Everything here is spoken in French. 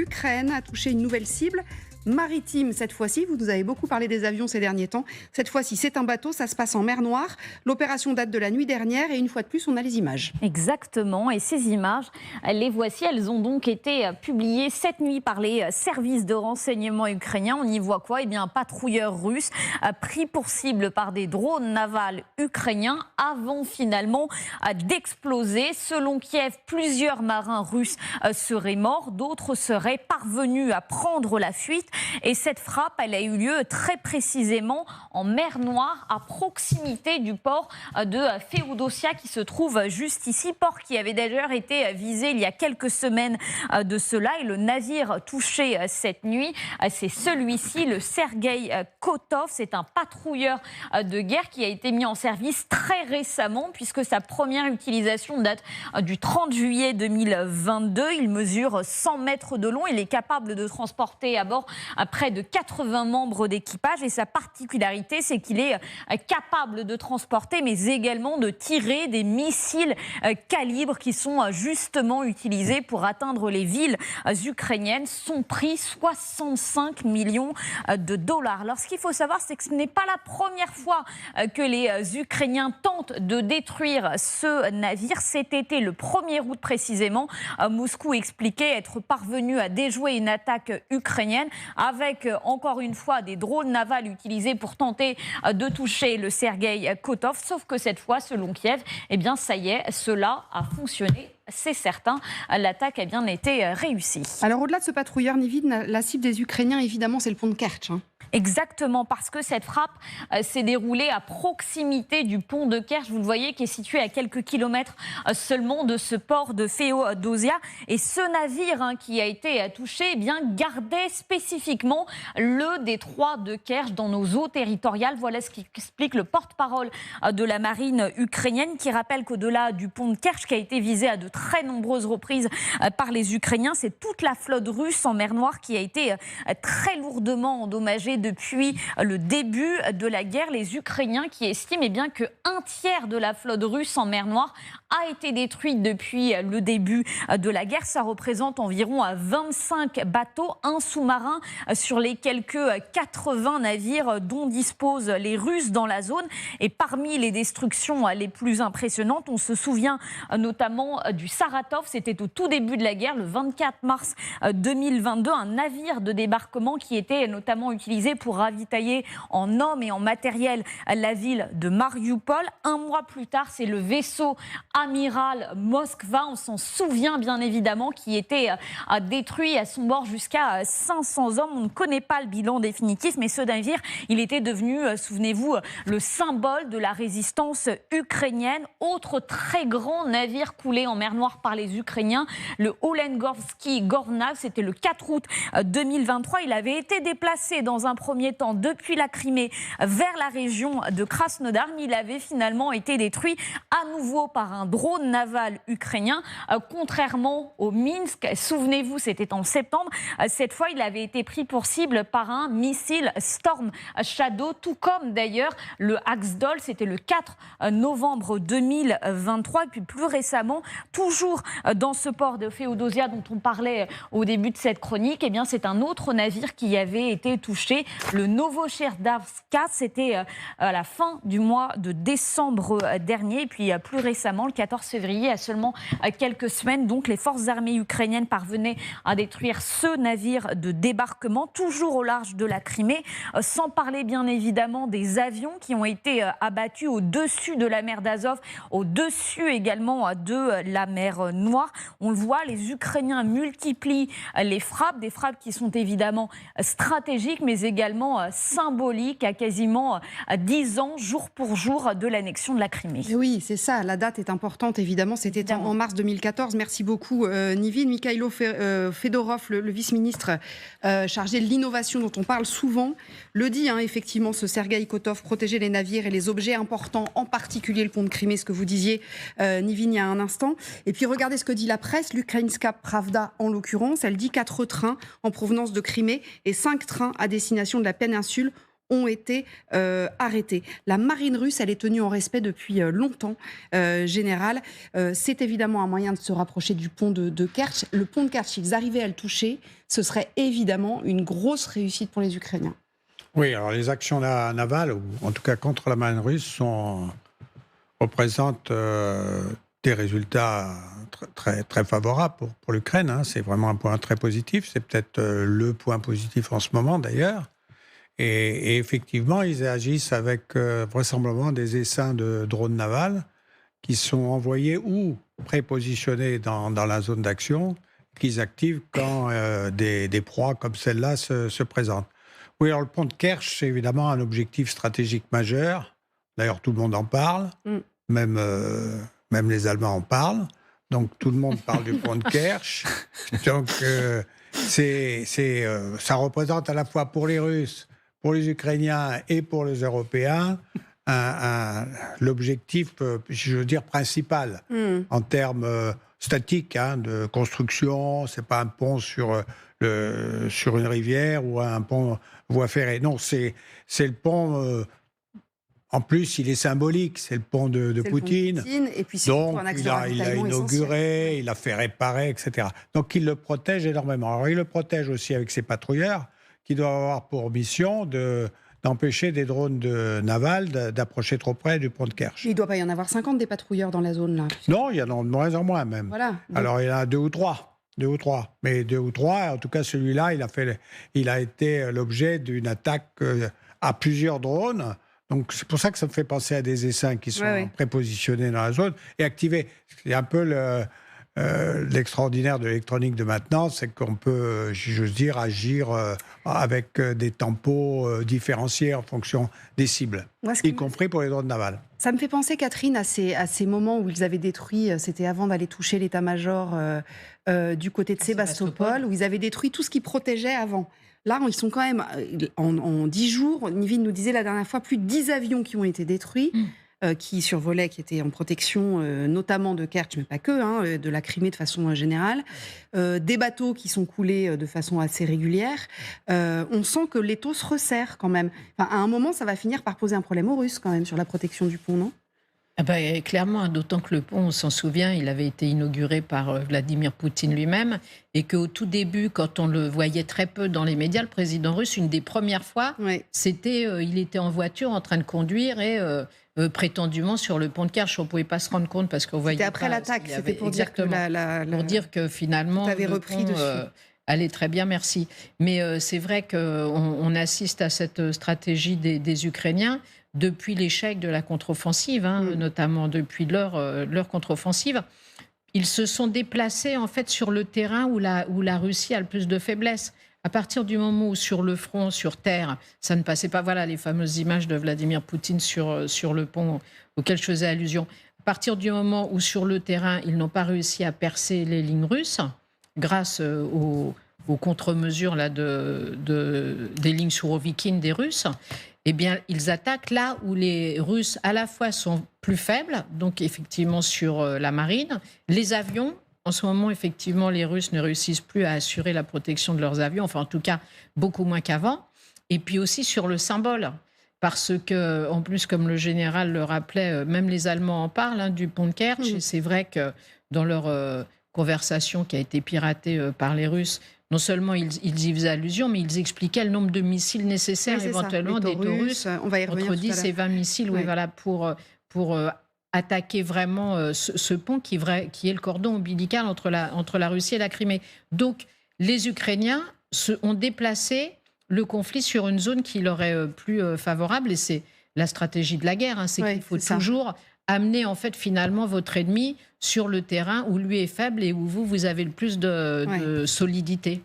l'Ukraine a touché une nouvelle cible maritime cette fois-ci. Vous nous avez beaucoup parlé des avions ces derniers temps. Cette fois-ci, c'est un bateau, ça se passe en mer Noire. L'opération date de la nuit dernière et une fois de plus, on a les images. Exactement, et ces images, les voici. Elles ont donc été publiées cette nuit par les services de renseignement ukrainiens. On y voit quoi? Eh bien, un patrouilleur russe pris pour cible par des drones navals ukrainiens avant finalement d'exploser. Selon Kiev, plusieurs marins russes seraient morts, d'autres seraient parvenus à prendre la fuite. Et cette frappe, elle a eu lieu très précisément en mer Noire, à proximité du port de Féodosia qui se trouve juste ici, port qui avait d'ailleurs été visé il y a quelques semaines de cela. Et le navire touché cette nuit, c'est celui-ci, le Sergueï Kotov. C'est un patrouilleur de guerre qui a été mis en service très récemment puisque sa première utilisation date du 30 juillet 2022. Il mesure 100 mètres de long. Il est capable de transporter à bord près de 80 membres d'équipage et sa particularité, c'est qu'il est capable de transporter mais également de tirer des missiles calibre qui sont justement utilisés pour atteindre les villes ukrainiennes. Son prix, 65 millions de dollars. Alors ce qu'il faut savoir, c'est que ce n'est pas la première fois que les Ukrainiens tentent de détruire ce navire. Cet été, le 1er août précisément, Moscou expliquait être parvenu à déjouer une attaque ukrainienne avec encore une fois des drones navals utilisés pour tenter de toucher le Sergueï Kotov. Sauf que cette fois, selon Kiev, eh bien ça y est, cela a fonctionné. C'est certain, l'attaque a bien été réussie. Alors au-delà de ce patrouilleur, Nivine, la cible des Ukrainiens, évidemment, c'est le pont de Kerch. Exactement, parce que cette frappe s'est déroulée à proximité du pont de Kerch, vous le voyez, qui est situé à quelques kilomètres seulement de ce port de Féodosia. Et ce navire qui a été touché, eh bien, gardait spécifiquement le détroit de Kerch dans nos eaux territoriales. Voilà ce qu'explique le porte-parole de la marine ukrainienne, qui rappelle qu'au-delà du pont de Kerch, qui a été visé à de très nombreuses reprises par les Ukrainiens, c'est toute la flotte russe en mer Noire qui a été très lourdement endommagée depuis le début de la guerre. Les Ukrainiens qui estiment eh bien, qu'un tiers de la flotte russe en mer Noire a été détruite depuis le début de la guerre. Ça représente environ 25 bateaux, un sous-marin sur les quelques 80 navires dont disposent les Russes dans la zone. Et parmi les destructions les plus impressionnantes, on se souvient notamment du Saratov. C'était au tout début de la guerre, le 24 mars 2022, un navire de débarquement qui était notamment utilisé pour ravitailler en hommes et en matériel la ville de Mariupol. Un mois plus tard, c'est le vaisseau amiral Moskva, on s'en souvient bien évidemment, qui était détruit à son bord jusqu'à 500 hommes. On ne connaît pas le bilan définitif, mais ce navire, il était devenu, souvenez-vous, le symbole de la résistance ukrainienne. Autre très grand navire coulé en mer Noire par les Ukrainiens, le Olengorsky Gornav, c'était le 4 août 2023. Il avait été déplacé dans un premier temps depuis la Crimée vers la région de Krasnodar, mais il avait finalement été détruit à nouveau par un drone naval ukrainien, contrairement au Minsk. Souvenez-vous, c'était en septembre. Cette fois, il avait été pris pour cible par un missile Storm Shadow, tout comme d'ailleurs le Axdol. C'était le 4 novembre 2023. Et puis plus récemment, toujours dans ce port de Féodosia dont on parlait au début de cette chronique, eh bien, c'est un autre navire qui avait été touché, le Novocherdavska. C'était à la fin du mois de décembre dernier. Et puis plus récemment, le 14 février, à seulement quelques semaines, donc les forces armées ukrainiennes parvenaient à détruire ce navire de débarquement, toujours au large de la Crimée, sans parler bien évidemment des avions qui ont été abattus au-dessus de la mer d'Azov, au-dessus également de la mer Noire. On le voit, les Ukrainiens multiplient les frappes, des frappes qui sont évidemment stratégiques, mais également symboliques, à quasiment 10 ans, jour pour jour, de l'annexion de la Crimée. Oui, c'est ça, la date est importante, évidemment, c'était en mars 2014. Merci beaucoup, Nivine. Mikhailo Fedorov, le vice-ministre chargé de l'innovation dont on parle souvent, le dit, effectivement, ce Sergueï Kotov, protéger les navires et les objets importants, en particulier le pont de Crimée, ce que vous disiez, Nivine, il y a un instant. Et puis regardez ce que dit la presse, l'Ukraïnska Pravda en l'occurrence, elle dit 4 trains en provenance de Crimée et 5 trains à destination de la péninsule ont été arrêtés. La marine russe, elle est tenue en respect depuis longtemps, général. C'est évidemment un moyen de se rapprocher du pont de Kerch. Le pont de Kerch, s'ils arrivaient à le toucher, ce serait évidemment une grosse réussite pour les Ukrainiens. Oui, alors les actions navales, ou en tout cas contre la marine russe, représentent des résultats très, très favorables pour l'Ukraine. Hein. C'est vraiment un point très positif. C'est peut-être le point positif en ce moment, d'ailleurs. Et effectivement, ils agissent avec vraisemblablement des essaims de drones navals qui sont envoyés ou prépositionnés dans la zone d'action, qu'ils activent quand des proies comme celle-là se présentent. Oui, alors le pont de Kerch, c'est évidemment un objectif stratégique majeur. D'ailleurs, tout le monde en parle, même les Allemands en parlent. Donc, tout le monde parle du pont de Kerch. Donc, ça représente à la fois pour les Russes, pour les Ukrainiens et pour les Européens l'objectif, je veux dire, principal en termes statiques, hein, de construction. C'est pas un pont sur une rivière ou un pont voie ferrée. Non, c'est le pont. En plus, il est symbolique. C'est le pont de Poutine. Et puis donc, il a inauguré, il a fait réparer, etc. Donc, il le protège énormément. Alors, il le protège aussi avec ses patrouilleurs qui doivent avoir pour mission d'empêcher des drones navals d'approcher trop près du pont de Kerch. Il ne doit pas y en avoir 50 des patrouilleurs dans la zone là. Non, il y en a de moins en moins même. Voilà. Alors, il y en a 2 ou 3. Mais 2 ou 3, en tout cas celui-là, il a été l'objet d'une attaque à plusieurs drones. Donc c'est pour ça que ça me fait penser à des essaims qui sont prépositionnés dans la zone et activés. C'est un peu l'extraordinaire de l'électronique de maintenant, c'est qu'on peut, j'ose dire, agir avec des tempos différenciés en fonction des cibles, y compris pour les drones navals. Ça me fait penser, Catherine, à ces moments où ils avaient détruit, c'était avant d'aller toucher l'état-major du côté de Sébastopol, où ils avaient détruit tout ce qui protégeait avant. Là, ils sont quand même, en 10 jours, Nivine nous disait la dernière fois, plus de 10 avions qui ont été détruits, qui survolaient, qui étaient en protection, notamment de Kerch, mais pas que, de la Crimée de façon générale. Des bateaux qui sont coulés de façon assez régulière. On sent que l'étau se resserre quand même. Enfin, à un moment, ça va finir par poser un problème aux Russes quand même sur la protection du pont, non ? Clairement, d'autant que le pont, on s'en souvient, il avait été inauguré par Vladimir Poutine lui-même et qu'au tout début, quand on le voyait très peu dans les médias, le président russe, une des premières fois, c'était il était en voiture en train de conduire et prétendument sur le pont de Kerch. On ne pouvait pas se rendre compte parce qu'on voyait. C'était après l'attaque, c'était pour dire que pour dire que finalement, le repris pont, dessus. Allez, très bien, merci. Mais c'est vrai qu'on assiste à cette stratégie des Ukrainiens depuis l'échec de la contre-offensive, notamment depuis leur contre-offensive. Ils se sont déplacés en fait sur le terrain où la Russie a le plus de faiblesse. À partir du moment où sur le front, sur terre, ça ne passait pas, voilà les fameuses images de Vladimir Poutine sur le pont auquel je faisais allusion. À partir du moment où sur le terrain, ils n'ont pas réussi à percer les lignes russes, grâce aux contre-mesures là, des lignes Sourovikine des Russes, eh bien, ils attaquent là où les Russes, à la fois, sont plus faibles, donc effectivement sur la marine. Les avions, en ce moment, effectivement, les Russes ne réussissent plus à assurer la protection de leurs avions, enfin, en tout cas, beaucoup moins qu'avant. Et puis aussi sur le symbole, parce que, en plus, comme le général le rappelait, même les Allemands en parlent, du pont de Kerch, et c'est vrai que dans leur conversation qui a été piratée par les Russes, non seulement ils y faisaient allusion, mais ils expliquaient le nombre de missiles nécessaires éventuellement des taux russes, entre 10 et 20 missiles voilà, pour attaquer vraiment ce pont qui est le cordon ombilical entre la Russie et la Crimée. Donc les Ukrainiens ont déplacé le conflit sur une zone qui leur est plus favorable, et c'est la stratégie de la guerre, c'est qu'il faut toujours amener en fait finalement votre ennemi sur le terrain où lui est faible et où vous avez le plus de solidité.